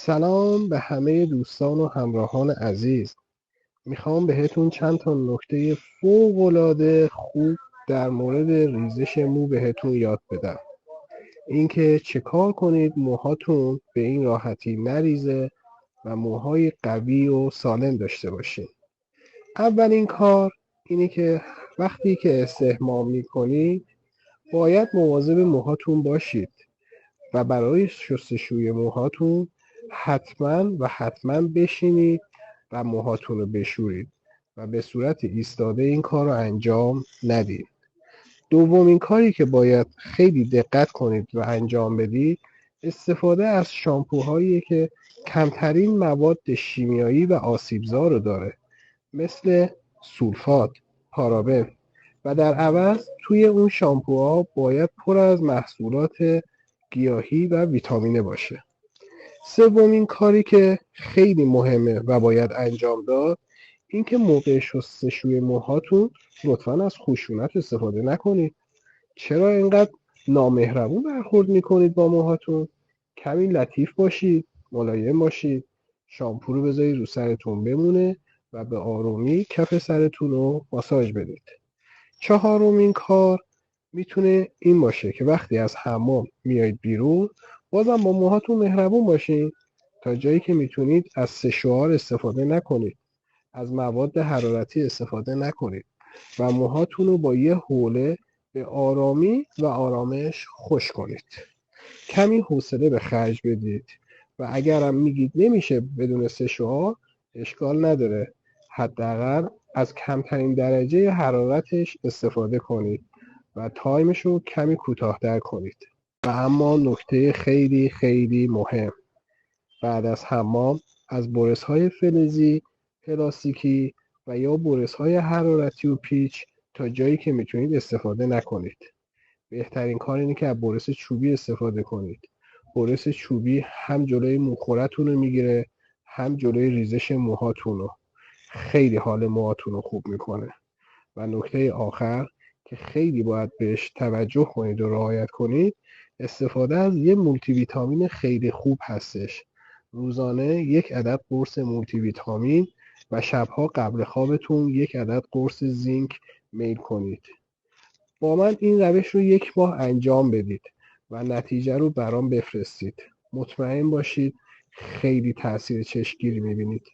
سلام به همه دوستان و همراهان عزیز. میخوام بهتون چند تا نکته فوق‌العاده خوب در مورد ریزش مو بهتون یاد بدم. اینکه چه کار کنید موهاتون به این راحتی نریزه و موهای قوی و سالم داشته باشین. اولین کار اینه که وقتی که استحمام میکنید باید مواظب موهاتون باشید و برای شستشوی موهاتون حتما بشینید و موهاتون رو بشورید و به صورت ایستاده این کار رو انجام ندید. دومین کاری که باید خیلی دقت کنید و انجام بدید استفاده از شامپوهایی که کمترین مواد شیمیایی و آسیبزا رو داره، مثل سولفات، پارابن، و در عوض توی اون شامپوها باید پر از محصولات گیاهی و ویتامینه باشه. سومین کاری که خیلی مهمه و باید انجام داد این که موقع شستشوی موهاتون لطفا از خشونت استفاده نکنید. چرا اینقدر نامهربون برخورد میکنید با موهاتون؟ کمی لطیف باشید، ملایم باشید، شامپو رو بذارید رو سرتون بمونه و به آرومی کف سرتون رو ماساژ بدید. چهارمین کار میتونه این باشه که وقتی از حمام میایید بیرون بازم با موهاتون مهربون باشین. تا جایی که میتونید از سشوار استفاده نکنید، از مواد حرارتی استفاده نکنید و موهاتون رو با یه حوله به آرامی و آرامش خشک کنید. کمی حوصله به خرج بدید و اگرم میگید نمیشه بدون سشوار، اشکال نداره، حداقل از کمترین درجه حرارتش استفاده کنید و تایمش رو کمی کوتاه‌تر کنید. و اما نکته خیلی خیلی مهم، بعد از حمام از برس‌های فلزی، پلاستیکی و یا برس‌های حرارتی و پیچ تا جایی که میتونید استفاده نکنید. بهترین کار اینه که از برس چوبی استفاده کنید. برس چوبی هم جلوی موخورتون رو میگیره، هم جلوی ریزش موهاتون رو. خیلی حال موهاتون رو خوب میکنه. و نکته آخر که خیلی باید بهش توجه کنید و رعایت کنید، استفاده از یه مولتی ویتامین خیلی خوب هستش. روزانه یک عدد قرص مولتی ویتامین و شبها قبل خوابتون یک عدد قرص زینک میل کنید. با من این روش رو 1 ماه انجام بدید و نتیجه رو برام بفرستید. مطمئن باشید خیلی تاثیر چشمگیری میبینید.